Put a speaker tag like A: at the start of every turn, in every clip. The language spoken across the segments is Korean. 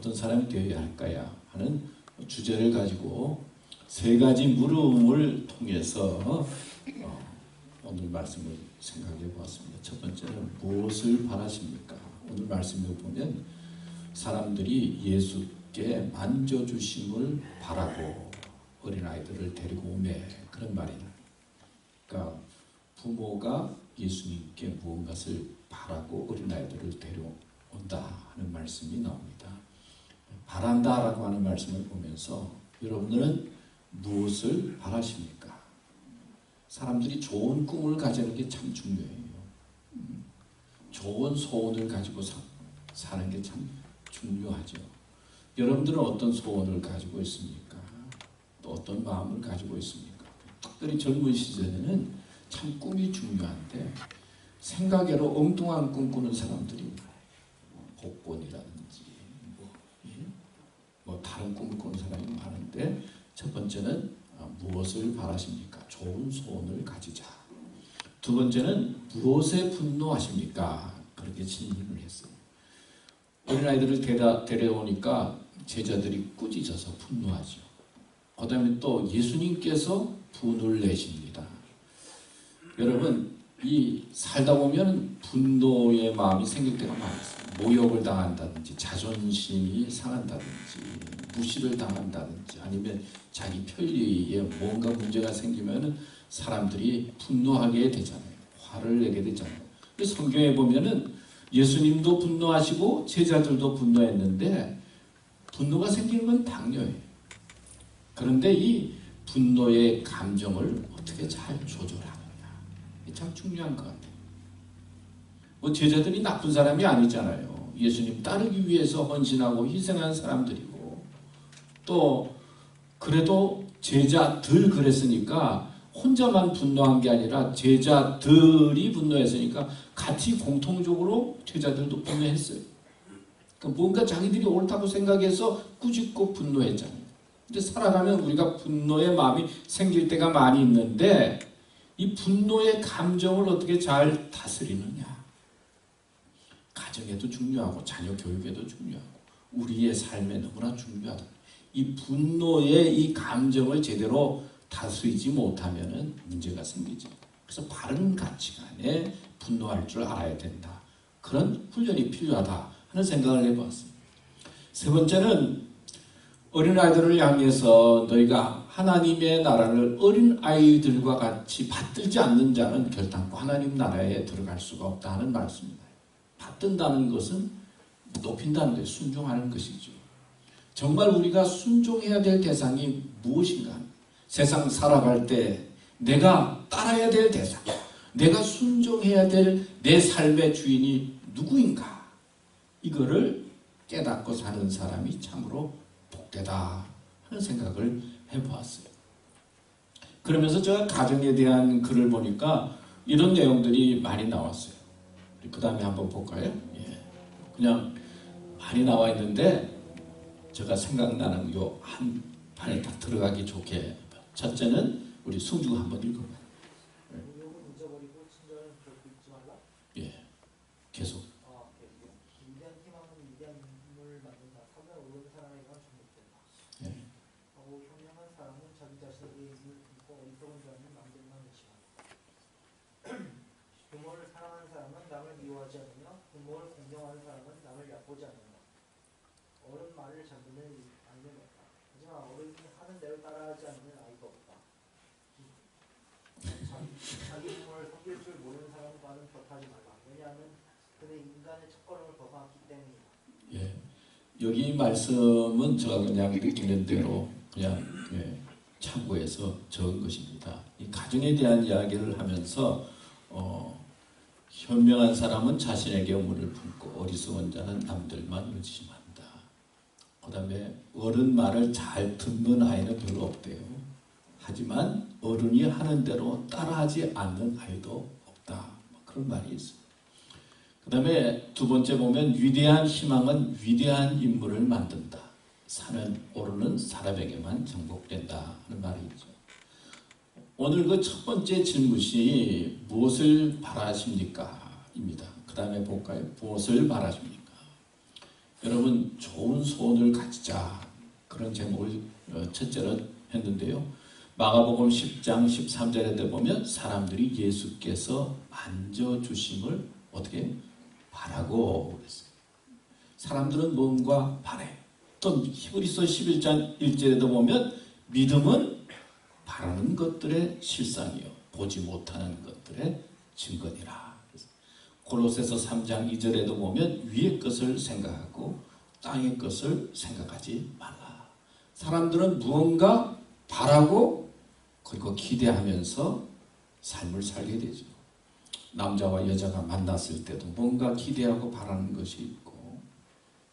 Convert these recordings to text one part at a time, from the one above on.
A: 어떤 사람이 되어야 할까야 하는 주제를 가지고 세 가지 물음을 통해서 오늘 말씀을 생각해 보았습니다. 첫 번째는 무엇을 바라십니까? 오늘 말씀을 보면 사람들이 예수께 만져주심을 바라고 어린아이들을 데리고 오매 그런 말이 나요. 그러니까 부모가 예수님께 무언가를 바라고 어린아이들을 데려온다 하는 말씀이 나옵니다. 바란다라고 하는 말씀을 보면서 여러분들은 무엇을 바라십니까? 사람들이 좋은 꿈을 가지는 게 참 중요해요. 좋은 소원을 가지고 사는 게 참 중요하죠. 여러분들은 어떤 소원을 가지고 있습니까? 또 어떤 마음을 가지고 있습니까? 특별히 젊은 시절에는 참 꿈이 중요한데 생각외로 엉뚱한 꿈 꾸는 사람들이 많아요. 복권이라든지 뭐 다른 꿈을 꾸는 사람이 많은데 첫 번째는 무엇을 바라십니까? 좋은 소원을 가지자. 두 번째는 무엇에 분노하십니까? 그렇게 질문을 했어요. 어린아이들을 데려오니까 제자들이 꾸짖어서 분노하죠. 그 다음에 또 예수님께서 분을 내십니다. 여러분, 이 살다 보면 분노의 마음이 생길 때가 많았어요. 모욕을 당한다든지 자존심이 상한다든지 무시를 당한다든지 아니면 자기 편리에 뭔가 문제가 생기면 사람들이 분노하게 되잖아요. 화를 내게 되잖아요. 성경에 보면은 예수님도 분노하시고 제자들도 분노했는데 분노가 생기는 건 당연해요. 그런데 이 분노의 감정을 어떻게 잘 조절하느냐 이게 참 중요한 것 같아요. 뭐 제자들이 나쁜 사람이 아니잖아요. 예수님 따르기 위해서 헌신하고 희생한 사람들이고 또 그래도 제자들 그랬으니까 혼자만 분노한 게 아니라 제자들이 분노했으니까 같이 공통적으로 제자들도 분노했어요. 그러니까 뭔가 자기들이 옳다고 생각해서 꾸짖고 분노했잖아요. 근데 살아가면 우리가 분노의 마음이 생길 때가 많이 있는데 이 분노의 감정을 어떻게 잘 다스리느냐. 가정에도 중요하고 자녀 교육에도 중요하고 우리의 삶에 너무나 중요하다. 이 분노의 이 감정을 제대로 다스리지 못하면 문제가 생기죠. 그래서 바른 가치관에 분노할 줄 알아야 된다. 그런 훈련이 필요하다 하는 생각을 해보았습니다. 세 번째는 어린아이들을 향해서 너희가 하나님의 나라를 어린아이들과 같이 받들지 않는 자는 결단코 하나님 나라에 들어갈 수가 없다 하는 말씀입니다. 받든다는 것은 높인다는 데 순종하는 것이죠. 정말 우리가 순종해야 될 대상이 무엇인가? 세상 살아갈 때 내가 따라야 될 대상, 내가 순종해야 될 내 삶의 주인이 누구인가? 이거를 깨닫고 사는 사람이 참으로 복되다 하는 생각을 해보았어요. 그러면서 제가 가정에 대한 글을 보니까 이런 내용들이 많이 나왔어요. 그 다음에 한번 볼까요? 예. 그냥 많이 나와 있는데 제가 생각나는 요 한 판에 딱 들어가기 좋게 첫째는 우리 승주가 한번 읽어봐요. 예, 계속.
B: 위대한 희망은 위대한 인물을 만든다. 사면 오른 사람에게만 중복된다.
A: 예.
B: 하고 현명한 사람은 자기 자신에게 힘을 품고 어리석은 자는 남들만 의심한다. 부모를 사랑하는 사람은 남을 미워하지 않으며 부모를 공경하는 사람은 남을 얕보지 않는다. 어른 말을 잠그는 아이는 없다. 하지만 어른이 하는 대로 따라하지 않는 아이가 없다. 자기 부모를 섬길 줄 모르는 사람과는 곁하지 말라. 왜냐하면 그는 인간의 첫걸음을 벗어났기 때문이다.
A: 예, 여기 말씀은 제가 그냥 읽는 대로 그냥 참고해서 적은 것입니다. 이 가정에 대한 이야기를 하면서 현명한 사람은 자신에게 의무를 품고 어리석은 자는 남들만 의심한다. 그 다음에 어른 말을 잘 듣는 아이는 별로 없대요. 하지만 어른이 하는 대로 따라하지 않는 아이도 없다. 그런 말이 있어요. 그 다음에 두 번째 보면 위대한 희망은 위대한 인물을 만든다. 산은 오르는 사람에게만 정복된다 하는 말이 있죠. 오늘 그 첫 번째 질문이 무엇을 바라십니까? 입니다. 그 다음에 볼까요? 무엇을 바라십니까? 여러분 좋은 소원을 가지자 그런 제목을 첫째로 했는데요. 마가복음 10장 13절에 보면 사람들이 예수께서 만져주심을 어떻게 바라고 그랬어요. 사람들은 뭔가 바래. 또 히브리서 11장 1절에도 보면 믿음은 바라는 것들의 실상이요 보지 못하는 것들의 증거니라. 골로새서 3장 2절에도 보면 위의 것을 생각하고 땅의 것을 생각하지 말라. 사람들은 무언가 바라고 그리고 기대하면서 삶을 살게 되죠. 남자와 여자가 만났을 때도 뭔가 기대하고 바라는 것이 있고,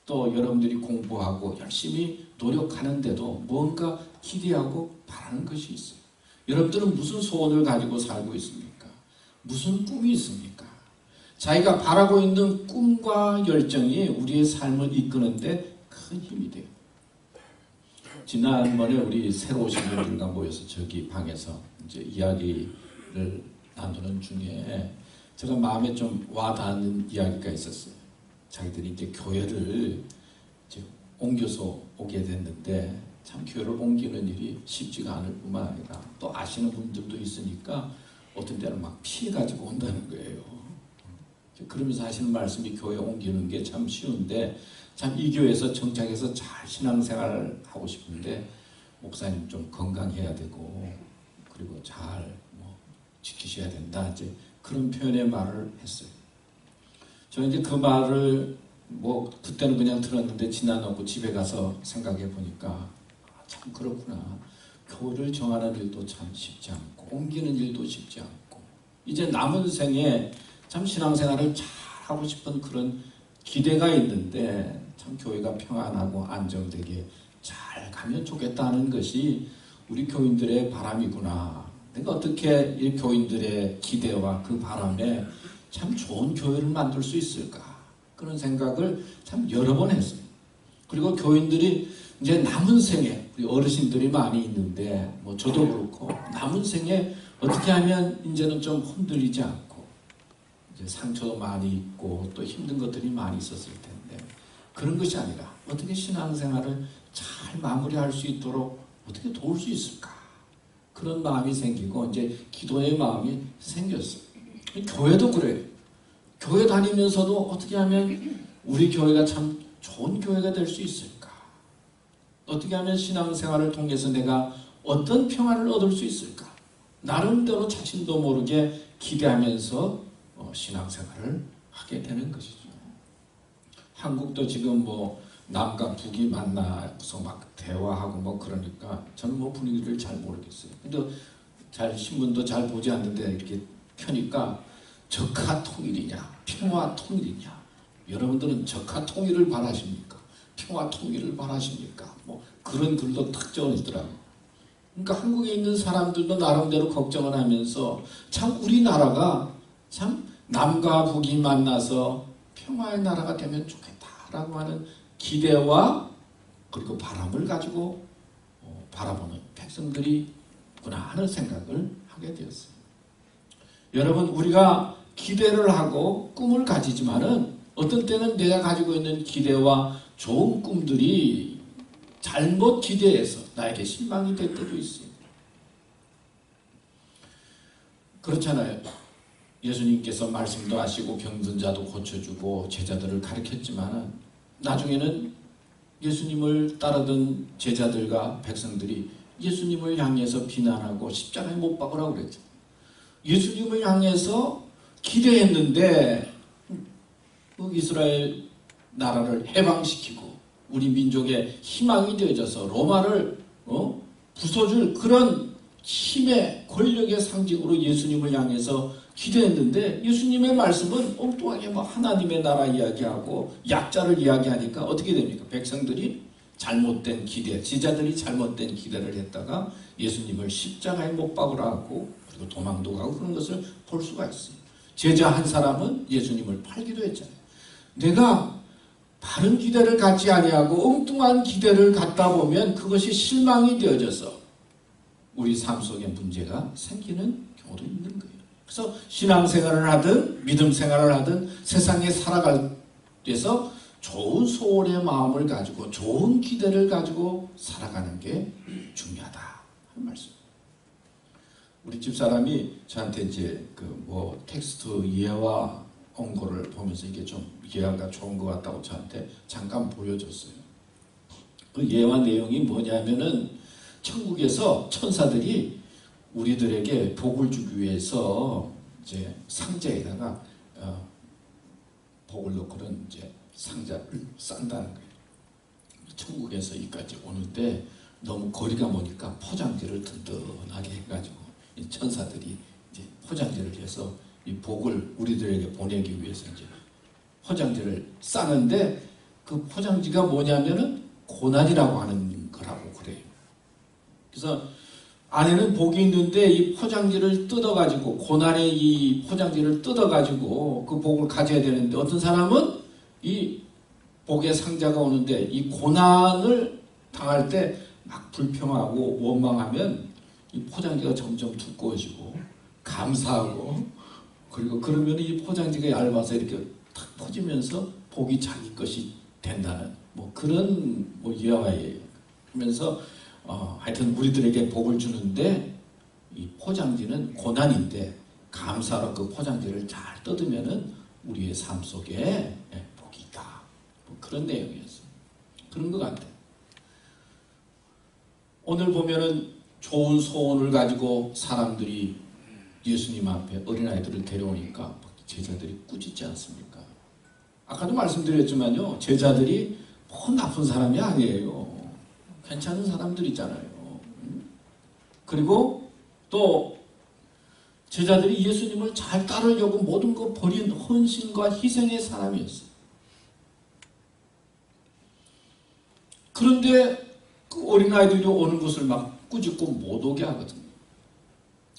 A: 또 여러분들이 공부하고 열심히 노력하는데도 뭔가 기대하고 바라는 것이 있어요. 여러분들은 무슨 소원을 가지고 살고 있습니까? 무슨 꿈이 있습니까? 자기가 바라고 있는 꿈과 열정이 우리의 삶을 이끄는데 큰 힘이 돼요. 지난번에 우리 새로 오신 분들과 모여서 저기 방에서 이제 이야기를 나누는 중에 제가 마음에 좀 와닿는 이야기가 있었어요. 자기들이 이제 교회를 이제 옮겨서 오게 됐는데 참 교회를 옮기는 일이 쉽지가 않을 뿐만 아니라 또 아시는 분들도 있으니까 어떤 때는 막 피해가지고 온다는 거예요. 그러면서 하시는 말씀이 교회 옮기는 게 참 쉬운데 참 이 교회에서 정착해서 잘 신앙생활을 하고 싶은데 목사님 좀 건강해야 되고 그리고 잘 지키셔야 된다 이제 그런 표현의 말을 했어요. 저는 이제 그 말을 그때는 그냥 들었는데 지나놓고 집에 가서 생각해 보니까 참 그렇구나. 교회를 정하는 일도 참 쉽지 않고 옮기는 일도 쉽지 않고 이제 남은 생에 참 신앙생활을 잘 하고 싶은 그런 기대가 있는데 참 교회가 평안하고 안정되게 잘 가면 좋겠다는 것이 우리 교인들의 바람이구나. 내가 어떻게 이 교인들의 기대와 그 바람에 참 좋은 교회를 만들 수 있을까? 그런 생각을 참 여러 번 했어요. 그리고 교인들이 이제 남은 생에 우리 어르신들이 많이 있는데 저도 그렇고 남은 생에 어떻게 하면 이제는 좀 흔들리지 않고 이제 상처도 많이 있고 또 힘든 것들이 많이 있었을 텐데 그런 것이 아니라 어떻게 신앙생활을 잘 마무리할 수 있도록 어떻게 도울 수 있을까? 그런 마음이 생기고 이제 기도의 마음이 생겼어요. 교회도 그래요. 교회 다니면서도 어떻게 하면 우리 교회가 참 좋은 교회가 될 수 있을까? 어떻게 하면 신앙생활을 통해서 내가 어떤 평안을 얻을 수 있을까? 나름대로 자신도 모르게 기대하면서 신앙생활을 하게 되는 것이죠. 한국도 지금 남과 북이 만나서 막 대화하고 그러니까 저는 분위기를 잘 모르겠어요. 근데 잘 신문도 잘 보지 않는데 이렇게 켜니까 적화 통일이냐 평화 통일이냐 여러분들은 적화 통일을 바라십니까? 평화 통일을 바라십니까? 그런 글도 탁 적어있더라고요. 그러니까 한국에 있는 사람들도 나름대로 걱정을 하면서 참 우리나라가 참 남과 북이 만나서 평화의 나라가 되면 좋겠다라고 하는 기대와 그리고 바람을 가지고 바라보는 백성들이구나 하는 생각을 하게 되었어요. 여러분 우리가 기대를 하고 꿈을 가지지만은 어떤 때는 내가 가지고 있는 기대와 좋은 꿈들이 잘못 기대해서 나에게 실망이 될 때도 있어요. 그렇잖아요. 예수님께서 말씀도 하시고 병든 자도 고쳐주고 제자들을 가르쳤지만 나중에는 예수님을 따르던 제자들과 백성들이 예수님을 향해서 비난하고 십자가에 못 박으라고 그랬죠. 예수님을 향해서 기대했는데 이스라엘 나라를 해방시키고 우리 민족의 희망이 되어져서 로마를 부숴줄 그런 힘의 권력의 상징으로 예수님을 향해서 기대했는데 예수님의 말씀은 엉뚱하게 하나님의 나라 이야기하고 약자를 이야기하니까 어떻게 됩니까? 백성들이 잘못된 기대, 제자들이 잘못된 기대를 했다가 예수님을 십자가에 못 박으라고 그리고 도망도 가고 그런 것을 볼 수가 있어요. 제자 한 사람은 예수님을 팔기도 했잖아요. 내가 바른 기대를 갖지 아니하고 엉뚱한 기대를 갖다 보면 그것이 실망이 되어져서 우리 삶 속에 문제가 생기는 경우도 있는 거예요. 그래서 신앙생활을 하든 믿음 생활을 하든 세상에 살아갈 때서 좋은 소원의 마음을 가지고 좋은 기대를 가지고 살아가는 게 중요하다 하는 말씀. 우리 집사람이 저한테 이제 텍스트 예화 온 거를 보면서 이게 좀 예화가 좋은 것 같다고 저한테 잠깐 보여줬어요. 그 예화 내용이 뭐냐면은 천국에서 천사들이 우리들에게 복을 주기 위해서 이제 상자에다가 복을 넣고는 이제 상자를 싼다는 거예요. 천국에서 여기까지 오는데 너무 거리가 머니까 포장지를 든든하게 해가지고 이 천사들이 이제 포장지를 해서 이 복을 우리들에게 보내기 위해서 이제 포장지를 싸는데 그 포장지가 뭐냐면은 고난이라고 하는 거라고 그래요. 그래서 안에는 복이 있는데 이 포장지를 뜯어가지고 고난의 이 포장지를 뜯어가지고 그 복을 가져야 되는데 어떤 사람은 이 복의 상자가 오는데 이 고난을 당할 때 막 불평하고 원망하면 이 포장지가 점점 두꺼워지고 감사하고 그리고 그러면 이 포장지가 얇아서 이렇게 탁 퍼지면서 복이 자기 것이 된다는 그런 예화예요. 그러면서 하여튼 우리들에게 복을 주는데 이 포장지는 고난인데 감사로 그 포장지를 잘 뜯으면은 우리의 삶 속에 복이 있다. 그런 내용이었어요. 그런 것 같아요. 오늘 보면은 좋은 소원을 가지고 사람들이 예수님 앞에 어린아이들을 데려오니까 제자들이 꾸짖지 않습니까? 아까도 말씀드렸지만요, 제자들이 나쁜 사람이 아니에요. 괜찮은 사람들이잖아요. 그리고 또 제자들이 예수님을 잘 따르려고 모든 것 버린 헌신과 희생의 사람이었어요. 그런데 그 어린아이들이 오는 것을 막 꾸짖고 못 오게 하거든요.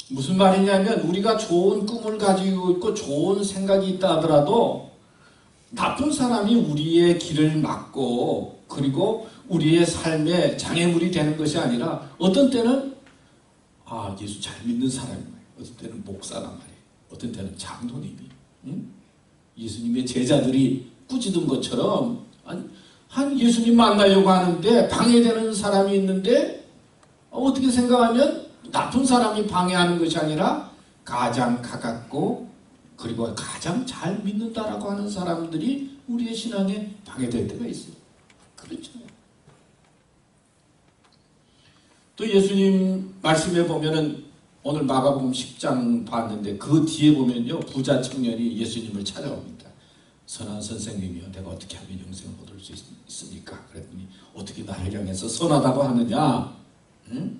A: 무슨 말이냐면 우리가 좋은 꿈을 가지고 있고 좋은 생각이 있다 하더라도 나쁜 사람이 우리의 길을 막고 그리고 우리의 삶에 장애물이 되는 것이 아니라 어떤 때는 예수 잘 믿는 사람이 말이에요. 어떤 때는 목사란 말이에요. 어떤 때는 장로님이 예수님의 제자들이 꾸짖은 것처럼 한 예수님 만나려고 하는데 방해되는 사람이 있는데 어떻게 생각하면 나쁜 사람이 방해하는 것이 아니라 가장 가깝고 그리고 가장 잘 믿는다라고 하는 사람들이 우리의 신앙에 방해될 때가 있어요. 그렇죠. 또 예수님 말씀에 보면은 오늘 마가복음 10장 봤는데 그 뒤에 보면요 부자 청년이 예수님을 찾아옵니다. 선한 선생님이여 내가 어떻게 하면 영생을 얻을 수 있습니까? 그랬더니 어떻게 나를 향해서 선하다고 하느냐? 응?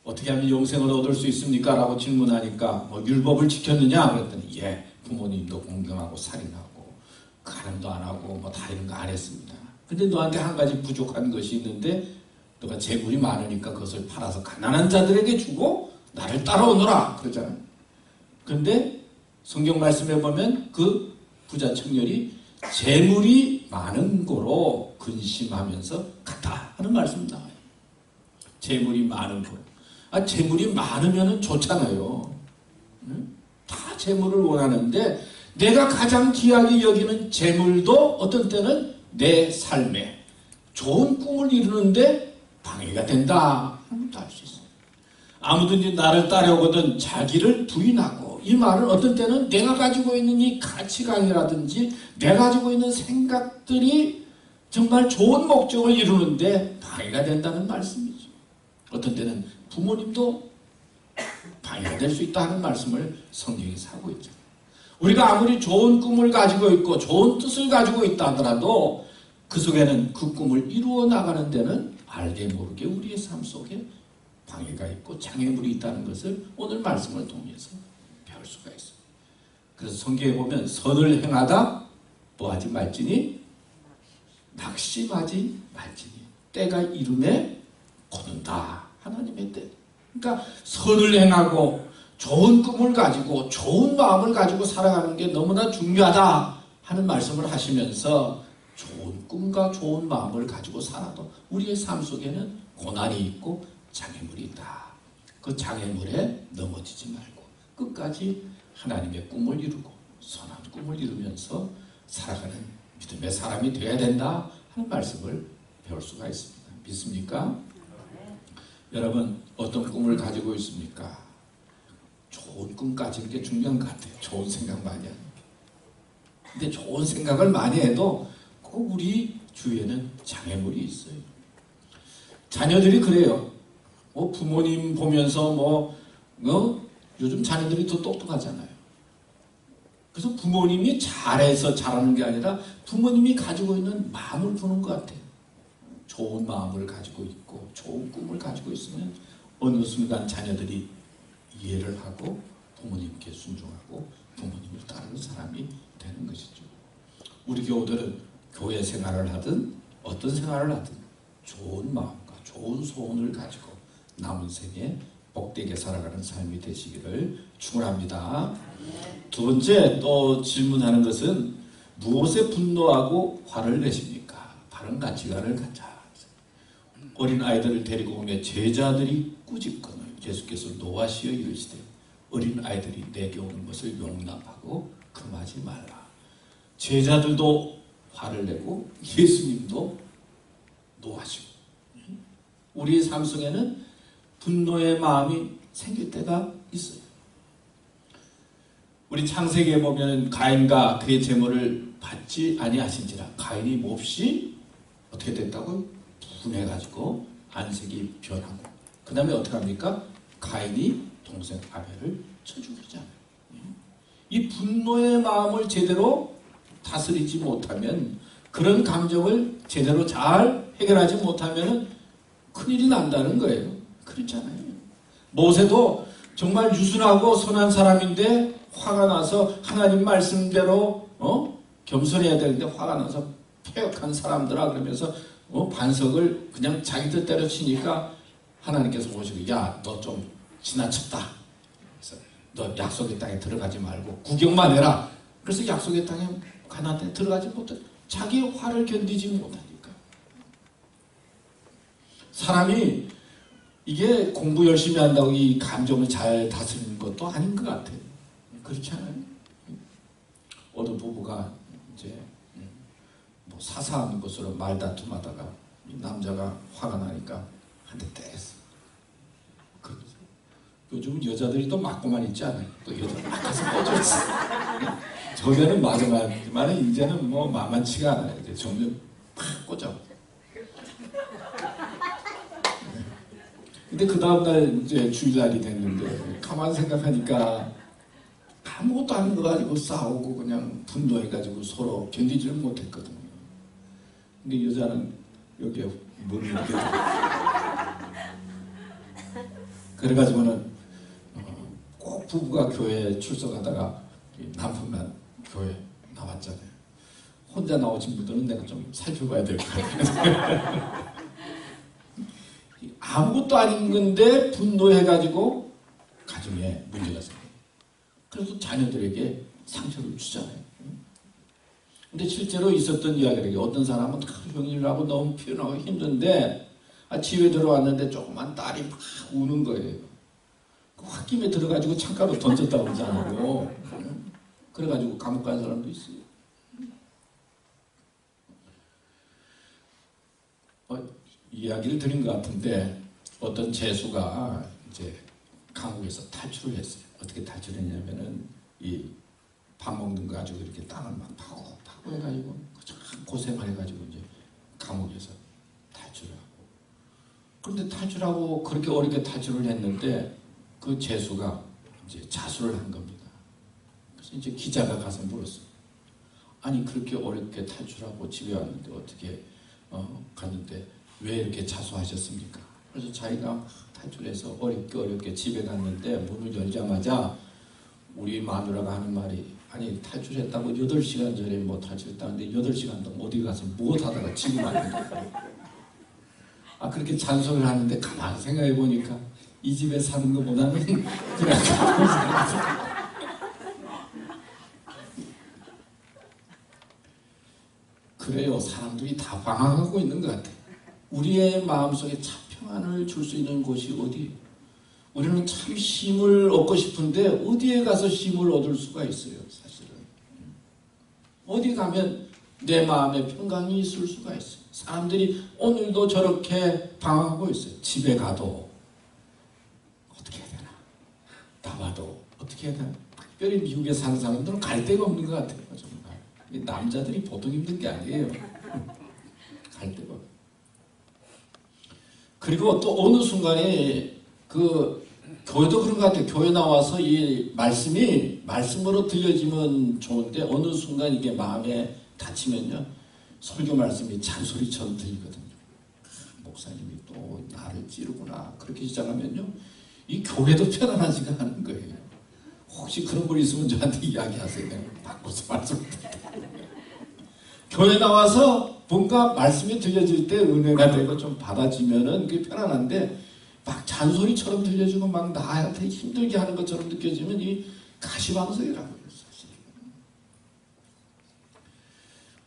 A: 어떻게 하면 영생을 얻을 수 있습니까? 라고 질문하니까 율법을 지켰느냐? 그랬더니 부모님도 공경하고 살인하고 가늠도 안 하고 다 이런 거 안 했습니다. 근데 너한테 한 가지 부족한 것이 있는데 너가 재물이 많으니까 그것을 팔아서 가난한 자들에게 주고 나를 따라오너라 그러잖아요. 근데 성경 말씀에 보면 그 부자 청년이 재물이 많은 거로 근심하면서 갔다 하는 말씀 나와요. 재물이 많은 거. 재물이 많으면 좋잖아요. 다 재물을 원하는데 내가 가장 귀하게 여기는 재물도 어떤 때는 내 삶에 좋은 꿈을 이루는데 방해가 된다 하는 것도 알 수 있어요. 아무든지 나를 따르거든 자기를 부인하고 이 말은 어떤 때는 내가 가지고 있는 이 가치관이라든지 내가 가지고 있는 생각들이 정말 좋은 목적을 이루는데 방해가 된다는 말씀이죠. 어떤 때는 부모님도 방해가 될 수 있다 하는 말씀을 성경에서 하고 있죠. 우리가 아무리 좋은 꿈을 가지고 있고 좋은 뜻을 가지고 있다 하더라도 그 속에는 그 꿈을 이루어 나가는 데는 알게 모르게 우리의 삶 속에 방해가 있고 장애물이 있다는 것을 오늘 말씀을 통해서 배울 수가 있어요. 그래서 성경에 보면 선을 행하다 뭐하지 말지니 낙심하지 말지니 때가 이름에 거둔다. 하나님의 때. 그러니까 선을 행하고 좋은 꿈을 가지고 좋은 마음을 가지고 살아가는 게 너무나 중요하다 하는 말씀을 하시면서 좋은 꿈과 좋은 마음을 가지고 살아도 우리의 삶 속에는 고난이 있고 장애물이 있다. 그 장애물에 넘어지지 말고 끝까지 하나님의 꿈을 이루고 선한 꿈을 이루면서 살아가는 믿음의 사람이 되어야 된다 하는 말씀을 배울 수가 있습니다. 믿습니까? 여러분 어떤 꿈을 가지고 있습니까? 좋은 꿈 가지는 게 중요한 것 같아요. 좋은 생각 많이 하는 게. 근데 좋은 생각을 많이 해도 꼭 우리 주위에는 장애물이 있어요. 자녀들이 그래요. 부모님 보면서 요즘 자녀들이 더 똑똑하잖아요. 그래서 부모님이 잘해서 잘하는 게 아니라 부모님이 가지고 있는 마음을 보는 것 같아요. 좋은 마음을 가지고 있고 좋은 꿈을 가지고 있으면 어느 순간 자녀들이 이해를 하고 부모님께 순종하고 부모님을 따르는 사람이 되는 것이죠. 우리 교우들은 교회 생활을 하든 어떤 생활을 하든 좋은 마음과 좋은 소원을 가지고 남은 생에 복되게 살아가는 삶이 되시기를 축원합니다. 두 번째 또 질문하는 것은 무엇에 분노하고 화를 내십니까? 바른 가치관을 갖자. 어린 아이들을 데리고 오며 제자들이 꾸짖거늘 예수께서 노하시어 이르시되 어린 아이들이 내게 오는 것을 용납하고 금하지 말라. 제자들도 화를 내고 예수님도 노하시고 우리의 삶 속에는 분노의 마음이 생길 때가 있어요. 우리 창세기에 보면 가인과 그의 재물을 받지 아니하신지라 가인이 몹시 어떻게 됐다고요? 분해가지고 안색이 변하고 그 다음에 어떻게 합니까? 가인이 동생 아벨을 쳐 죽이잖아요. 이 분노의 마음을 제대로 다스리지 못하면 그런 감정을 제대로 잘 해결하지 못하면 큰일이 난다는 거예요. 그렇잖아요. 모세도 정말 유순하고 선한 사람인데 화가 나서 하나님 말씀대로 겸손해야 되는데 화가 나서 폐역한 사람들아 그러면서 반석을 그냥 자기 뜻대로 치니까 하나님께서 보시고 야 너 좀 지나쳤다. 그래서 너 약속의 땅에 들어가지 말고 구경만 해라. 그래서 약속의 땅에 가나안 땅에 들어가지 못해. 자기 화를 견디지 못하니까. 사람이 이게 공부 열심히 한다고 이 감정을 잘 다스리는 것도 아닌 것 같아요. 그렇지 않아요? 어느 부부가 이제 사사한 것으로 말다툼하다가 남자가 화가 나니까 한 대 때렸어. 요즘 여자들이 또 맞고만 있지 않아요? 또 여자 막 가서 꽂아있어. 저게는 맞아만 이제는 만만치가 않아요. 이제 점점 팍 꽂아. 근데 그 다음날 이제 주일날이 됐는데 가만 생각하니까 아무것도 아닌 거 가지고 싸우고 그냥 분노해가지고 서로 견디지를 못했거든요. 근데 여자는 여기에 물을 이렇게 그래가지고는 꼭 부부가 교회에 출석하다가 남편만 교회 나왔잖아요. 혼자 나오신 분들은 내가 좀 살펴봐야 될 것 같아요. 아무것도 아닌 건데 분노해가지고 가정에 문제가 생겨요. 그래서 자녀들에게 상처를 주잖아요. 근데 실제로 있었던 이야기를 어떤 사람은 형일하고 너무 표현하고 힘든데 집에 들어왔는데 조그만 딸이 막 우는 거예요. 그 홧김에 들어가지고 창가로 던졌다고 그러잖아요. 그래가지고 감옥 간 사람도 있어요. 이야기를 드린 것 같은데 어떤 재수가 이제 감옥에서 탈출을 했어요. 어떻게 탈출했냐면은 이 밥 먹는 거 가지고 이렇게 땅을 막 파고 해가지고 참 고생을 해가지고 이제 감옥에서 탈출하고. 그런데 탈출하고 그렇게 어렵게 탈출을 했는데 그 재수가 이제 자수를 한 겁니다. 그래서 이제 기자가 가서 물었어요. 아니 그렇게 어렵게 탈출하고 집에 왔는데 어떻게 갔는데 왜 이렇게 자수하셨습니까? 그래서 자기가 탈출해서 어렵게 집에 갔는데 문을 열자마자 우리 마누라가 하는 말이 아니 탈출했다고 8시간 전에 탈출했다는데 8시간 동안 어디 가서 무엇 하다가 지금 왔는데 그렇게 잔소리를 하는데 가만히 생각해 보니까 이 집에 사는 것보다는 그냥 그래요. 사람들이 다 방황하고 있는 것 같아요. 우리의 마음속에 참 평안을 줄 수 있는 곳이 어디예요? 우리는 참 쉼을 얻고 싶은데 어디에 가서 쉼을 얻을 수가 있어요? 사실은 어디 가면 내 마음에 평강이 있을 수가 있어요. 사람들이 오늘도 저렇게 방황하고 있어요. 집에 가도 어떻게 해야 되나? 나와도 어떻게 해야 되나? 특별히 미국에 사는 사람들은 갈 데가 없는 것 같아요. 정말. 남자들이 보통 힘든 게 아니에요. 갈 데가 없어요. 그리고 또 어느 순간에 교회도 그런 것 같아요. 교회 나와서 이 말씀으로 들려지면 좋은데 어느 순간 이게 마음에 닫히면요. 설교 말씀이 잔소리처럼 들리거든요. 목사님이 또 나를 찌르구나. 그렇게 시작하면요. 이 교회도 편안하지가 않은 거예요. 혹시 그런 분 있으면 저한테 이야기하세요. 내가 바꿔서 말씀드릴게요. 교회 나와서 뭔가 말씀이 들려질 때 은혜가 되고 좀 받아지면은 그게 편안한데 막 잔소리처럼 들려지고 막 나한테 힘들게 하는 것처럼 느껴지면 이 가시방석이라고 해요. 사실.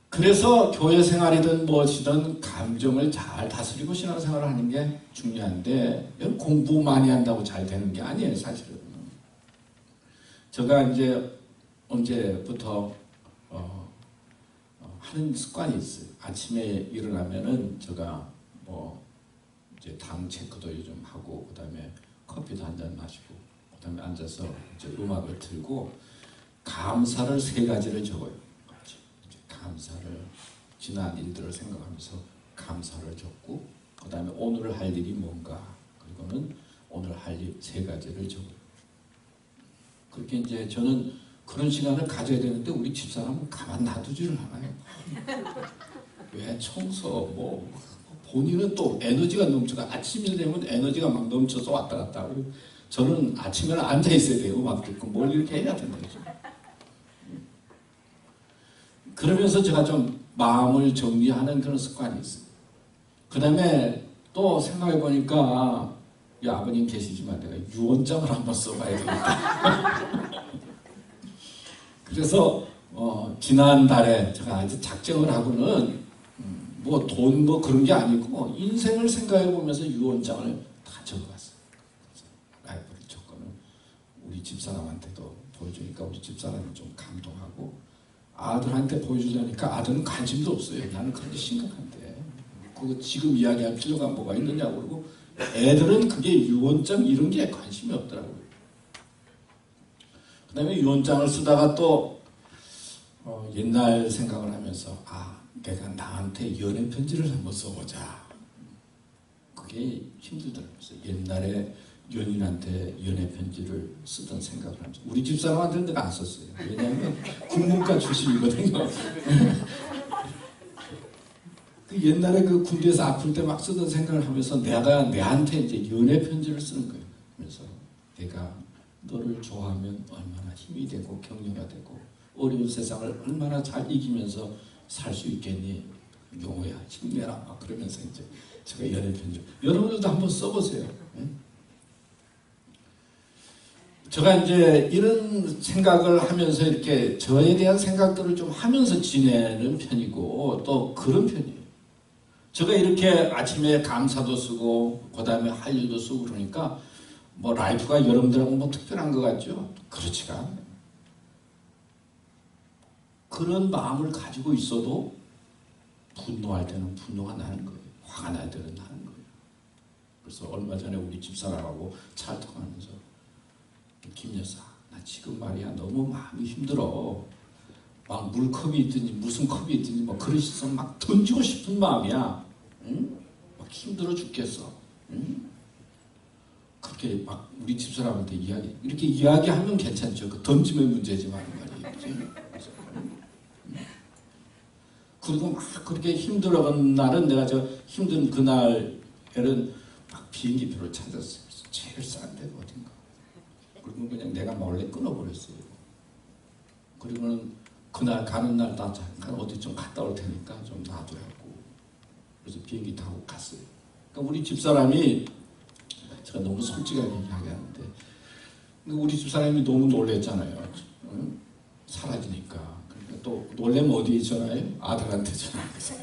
A: 그래서 교회 생활이든 무엇이든 감정을 잘 다스리고 신앙생활을 하는 게 중요한데 공부 많이 한다고 잘 되는 게 아니에요. 사실은. 제가 이제 언제부터 하는 습관이 있어요. 아침에 일어나면은 제가 이제 당 체크도 요즘 하고 그다음에 커피도 한 잔 마시고 그다음에 앉아서 이제 음악을 틀고 감사를 3가지를 적어요. 이제 감사를 지난 일들을 생각하면서 감사를 적고 그다음에 오늘 할 일이 뭔가 그리고는 오늘 할 일 3가지를 적어요. 그렇게 이제 저는 그런 시간을 가져야 되는데 우리 집사람은 가만 놔두지를 않아요. 왜 청소 본인은 또 에너지가 넘쳐가 아침이 되면 에너지가 막 넘쳐서 왔다 갔다 하고 저는 아침에는 앉아 있어야 돼요. 음악 듣고 뭘 이렇게 해야 된다. 그러면서 제가 좀 마음을 정리하는 그런 습관이 있어요. 그 다음에 또 생각해 보니까 아버님 계시지만 내가 유언장을 한번 써봐야 되겠다. 그래서 지난달에 제가 아주 작정을 하고는 돈 그런 게 아니고 인생을 생각해 보면서 유언장을 다 적어봤어요. 라이브를 적고는 우리 집사람한테도 보여주니까 우리 집사람이 좀 감동하고 아들한테 보여주려니까 아들은 관심도 없어요. 나는 그렇게 심각한데 그거 지금 이야기할 필요가 뭐가 있느냐고 그러고 애들은 그게 유언장 이런 게 관심이 없더라고요. 그 다음에 유언장을 쓰다가 또 옛날 생각을 하면서 내가 나한테 연애 편지를 한번 써보자. 그게 힘들더라고요. 옛날에 연인한테 연애 편지를 쓰던 생각을 하면서 우리 집사람한테는 내가 안 썼어요. 왜냐하면 국문과 출신이거든요. 그 옛날에 그 군대에서 아플 때 막 쓰던 생각을 하면서 내가 내한테 이제 연애 편지를 쓰는 거예요. 그래서 내가 너를 좋아하면 얼마나 힘이 되고 격려가 되고 어려운 세상을 얼마나 잘 이기면서 살 수 있겠니? 용호야 힘내라 막 그러면서 이제 제가 연애 편지 여러분들도 한번 써보세요. 제가 이제 이런 생각을 하면서 이렇게 저에 대한 생각들을 좀 하면서 지내는 편이고 또 그런 편이에요. 제가 이렇게 아침에 감사도 쓰고 그 다음에 할 일도 쓰고 그러니까 라이프가 여러분들하고 특별한 것 같죠? 그렇지가 않아요. 그런 마음을 가지고 있어도 분노할 때는 분노가 나는 거예요. 화가 날 때는 나는 거예요. 그래서 얼마 전에 우리 집사람하고 차를 통하면서 김 여사, 나 지금 말이야 너무 마음이 힘들어. 막 물컵이 있든지 무슨 컵이 있든지 그릇에서 막 던지고 싶은 마음이야. 응? 막 힘들어 죽겠어. 응? 그렇게 막 우리 집사람한테 이렇게 이야기하면 괜찮죠. 그 던지면 문제지만 말이에요. 그리고 막 그렇게 힘들어간 날은 내가 힘든 그날에는 막 비행기표를 찾았어요. 제일 싼 데가 어딘가. 그리고 그냥 내가 몰래 끊어버렸어요. 그리고는 그날 가는 날 나 잠깐 어디 좀 갔다 올 테니까 좀 놔두라고. 그래서 비행기 타고 갔어요. 그러니까 우리 집사람이 제가 너무 솔직하게 이야기하는데 우리 집사람이 너무 놀랬잖아요. 응? 사라지니까. 또 놀래면 어디에 전화해요? 아들한테 전화해서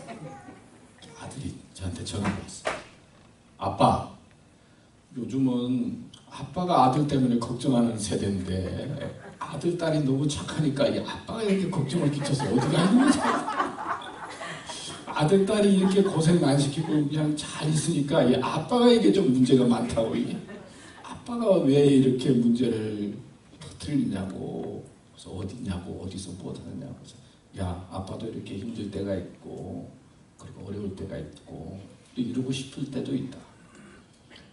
A: 아들이 저한테 전화를 했어요. 아빠, 요즘은 아빠가 아들 때문에 걱정하는 세대인데 아들, 딸이 너무 착하니까 이 아빠가 이렇게 걱정을 끼쳐서 어디가 있는 거지? 아들, 딸이 이렇게 고생 많이 시키고 그냥 잘 있으니까 이 아빠가 이게 좀 문제가 많다고. 이게 아빠가 왜 이렇게 문제를 터뜨리냐고. 그래서 어디냐고, 어디서 못하느냐고. 그래서 야, 아빠도 이렇게 힘들 때가 있고 그리고 어려울 때가 있고 또 이러고 싶을 때도 있다.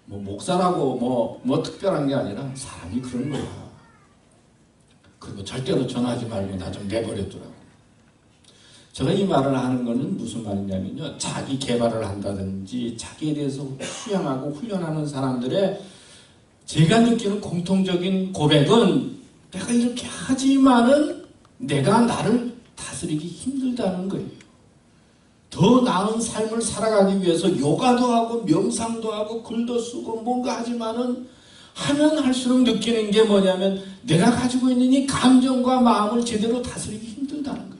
A: 뭐 목사라고 뭐 특별한 게 아니라 사람이 그런 거야. 그리고 절대로 전하지 말고 나 좀 내버려두라고. 제가 이 말을 하는 거는 무슨 말이냐면요, 자기 개발을 한다든지 자기에 대해서 수양하고 훈련하는 사람들의 제가 느끼는 공통적인 고백은 내가 이렇게 하지만은 내가 나를 다스리기 힘들다는 거예요. 더 나은 삶을 살아가기 위해서 요가도 하고 명상도 하고 글도 쓰고 뭔가 하지만은 하면 할수록 느끼는 게 뭐냐면 내가 가지고 있는 이 감정과 마음을 제대로 다스리기 힘들다는 거예요.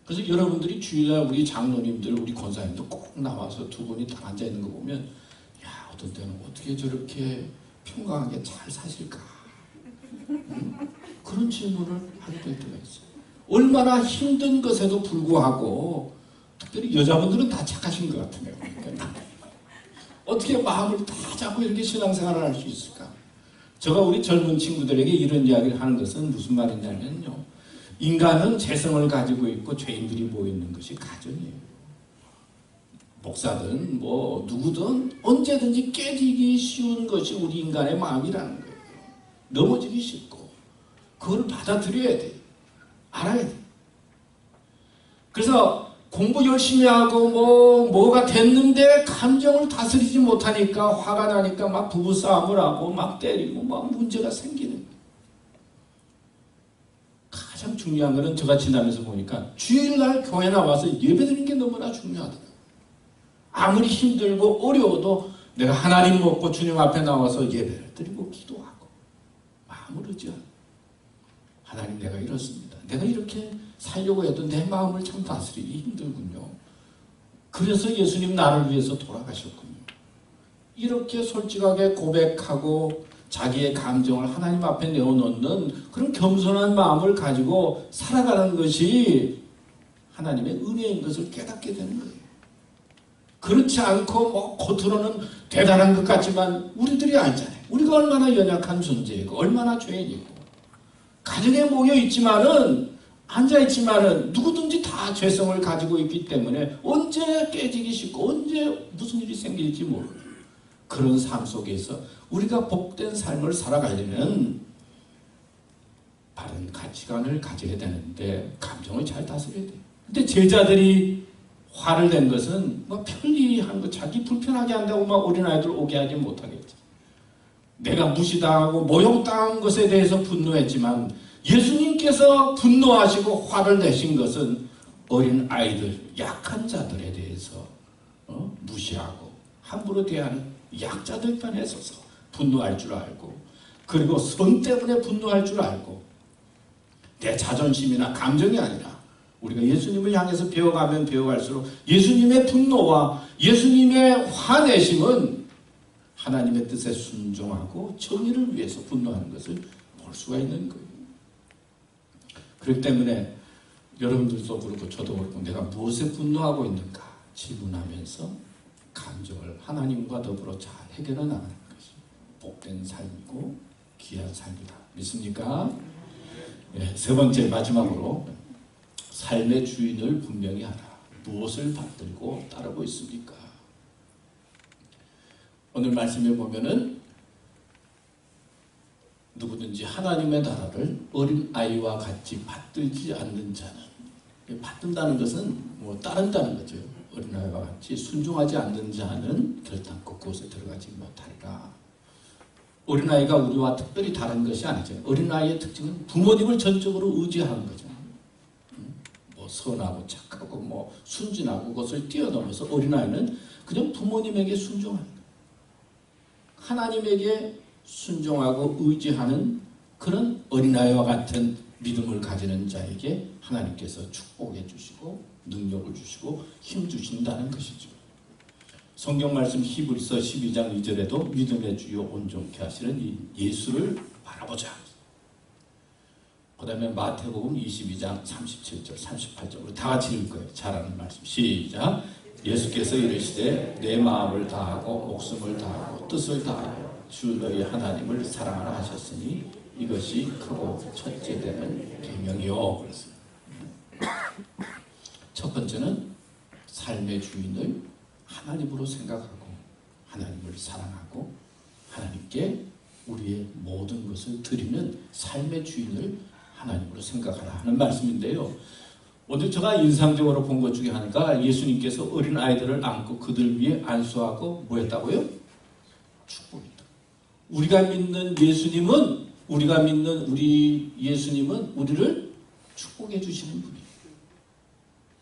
A: 그래서 여러분들이 주일날 우리 장로님들, 우리 권사님들 꼭 나와서 두 분이 딱 앉아 있는 거 보면 야, 어떤 때는 어떻게 저렇게 평강하게 잘 사실까? 그런 질문을 하게 될 때가 있어요. 얼마나 힘든 것에도 불구하고 특별히 여자분들은 다 착하신 것 같아요. 그러니까 어떻게 마음을 다 잡고 이렇게 신앙생활을 할 수 있을까? 제가 우리 젊은 친구들에게 이런 이야기를 하는 것은 무슨 말이냐면요, 인간은 재성을 가지고 있고 죄인들이 모여있는 것이 가정이에요. 목사든 뭐 누구든 언제든지 깨지기 쉬운 것이 우리 인간의 마음이라는 거예요. 넘어지기 쉽고 그걸 받아들여야 돼요. 알아야 돼요. 그래서 공부 열심히 하고 뭐가 됐는데 감정을 다스리지 못하니까 화가 나니까 막 부부싸움을 하고 막 때리고 막 문제가 생기는 거예요. 가장 중요한 거는 제가 지나면서 보니까 주일날 교회 나와서 예배드리는 게 너무나 중요하더라고요. 아무리 힘들고 어려워도 내가 하나님 먹고 주님 앞에 나와서 예배를 드리고 기도하고 마음을 의지하고 하나님, 내가 이렇습니다. 내가 이렇게 살려고 해도 내 마음을 참 다스리기 힘들군요. 그래서 예수님 나를 위해서 돌아가셨군요. 이렇게 솔직하게 고백하고 자기의 감정을 하나님 앞에 내어놓는 그런 겸손한 마음을 가지고 살아가는 것이 하나님의 은혜인 것을 깨닫게 되는 거예요. 그렇지 않고 겉으로는 대단한 것 같지만 우리들이 알잖아요. 우리가 얼마나 연약한 존재이고 얼마나 죄인이고 가정에 모여 있지만은 앉아 있지만은 누구든지 다 죄성을 가지고 있기 때문에 언제 깨지기 쉽고 언제 무슨 일이 생길지 모르는 그런 삶 속에서 우리가 복된 삶을 살아가려면 바른 가치관을 가져야 되는데 감정을 잘 다스려야 돼요. 근데 제자들이 화를 낸 것은 편리한 거, 자기 불편하게 한다고 어린아이들 오게 하지 못하겠죠. 내가 무시당하고 모욕당한 것에 대해서 분노했지만 예수님께서 분노하시고 화를 내신 것은 어린 아이들, 약한 자들에 대해서 무시하고 함부로 대하는 약자들 편에 서서 분노할 줄 알고, 그리고 성 때문에 분노할 줄 알고, 내 자존심이나 감정이 아니라 우리가 예수님을 향해서 배워가면 배워갈수록 예수님의 분노와 예수님의 화내심은 하나님의 뜻에 순종하고 정의를 위해서 분노하는 것을 볼 수가 있는 거예요. 그렇기 때문에 여러분들도 그렇고 저도 그렇고 내가 무엇에 분노하고 있는가 질문하면서 감정을 하나님과 더불어 잘 해결해 나가는 것이 복된 삶이고 귀한 삶이다. 믿습니까? 네, 세 번째 마지막으로 삶의 주인을 분명히 하라. 무엇을 받들고 따르고 있습니까? 오늘 말씀에 보면은 누구든지 하나님의 나라를 어린아이와 같이 받들지 않는 자는, 받든다는 것은 따른다는 거죠. 어린아이와 같이 순종하지 않는 자는 결단코 그곳에 들어가지 못하리라. 어린아이가 우리와 특별히 다른 것이 아니죠. 어린아이의 특징은 부모님을 전적으로 의지하는 거죠. 선하고 착하고 순진하고 그것을 뛰어넘어서 어린아이는 그냥 부모님에게 순종하는 거예요. 하나님에게 순종하고 의지하는 그런 어린아이와 같은 믿음을 가지는 자에게 하나님께서 축복해 주시고 능력을 주시고 힘 주신다는 것이죠. 성경 말씀 히브리서 12장 2절에도 믿음의 주요 온전케 하시는 이 예수를 바라보자. 그 다음에 마태복음 22장 37절, 38절. 우리 다 같이 읽을 거예요. 잘하는 말씀. 시작. 예수께서 이르시되 내 마음을 다하고 목숨을 다하고 뜻을 다하여 주 너희 하나님을 사랑하라 하셨으니 이것이 크고 첫째 되는 계명이요. 그랬어요. 첫 번째는 삶의 주인을 하나님으로 생각하고 하나님을 사랑하고 하나님께 우리의 모든 것을 드리는 삶의 주인을 하나님으로 생각하라 하는 말씀인데요. 오늘 제가 인상적으로 본 것 중에 하나가 예수님께서 어린 아이들을 안고 그들 위에 안수하고 뭐 했다고요? 축복이다. 우리가 믿는 우리 예수님은 우리를 축복해 주시는 분이에요.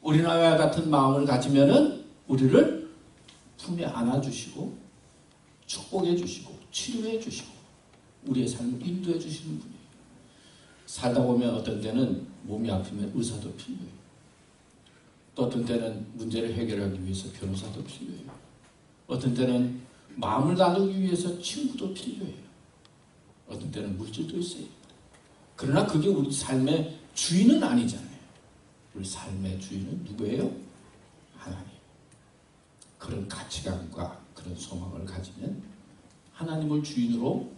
A: 어린아이와 같은 마음을 가지면은 우리를 품에 안아주시고 축복해 주시고 치료해 주시고 우리의 삶을 인도해 주시는 분이에요. 살다 보면 어떤 때는 몸이 아프면 의사도 필요해요. 또 어떤 때는 문제를 해결하기 위해서 변호사도 필요해요. 어떤 때는 마음을 나누기 위해서 친구도 필요해요. 어떤 때는 물질도 있어요. 그러나 그게 우리 삶의 주인은 아니잖아요. 우리 삶의 주인은 누구예요? 하나님. 그런 가치관과 그런 소망을 가지면 하나님을 주인으로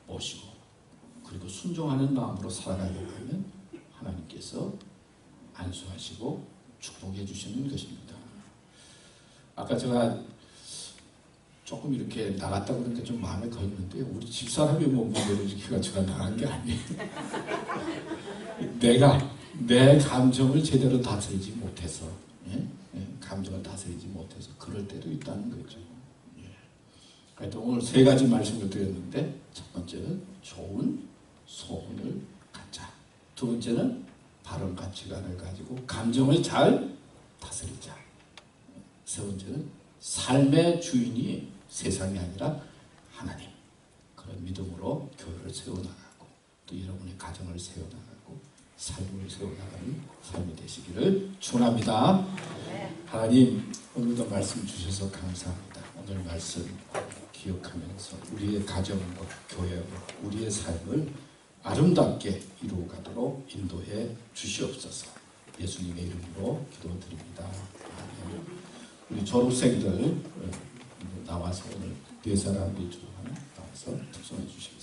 A: 모시고 그리고 순종하는 마음으로 살아가려고 하면 하나님께서 안수하시고 축복해 주시는 것입니다. 아까 제가 조금 이렇게 나갔다 그러니까 좀 마음에 걸렸는데 우리 집사람이 뭐 문제를 지키가 제가 나간 게 아니에요. 내가 내 감정을 제대로 다스리지 못해서 감정을 다스리지 못해서 그럴 때도 있다는 거죠. 그래서 오늘 세 가지 말씀을 드렸는데 첫 번째는 좋은 소원을 갖자. 두 번째는 바른 가치관을 가지고 감정을 잘 다스리자. 세 번째는 삶의 주인이 세상이 아니라 하나님. 그런 믿음으로 교회를 세워나가고 또 여러분의 가정을 세워나가고 삶을 세워나가는 삶이 되시기를 축원합니다. 하나님 오늘도 말씀 주셔서 감사합니다. 오늘 말씀 기억하면서 우리의 가정과 교회와 우리의 삶을 아름답게 이루어가도록 인도해 주시옵소서. 예수님의 이름으로 기도드립니다. 아멘. 우리 졸업생들 나와서 오늘 네 사람이 나와서 특송해 주십니다.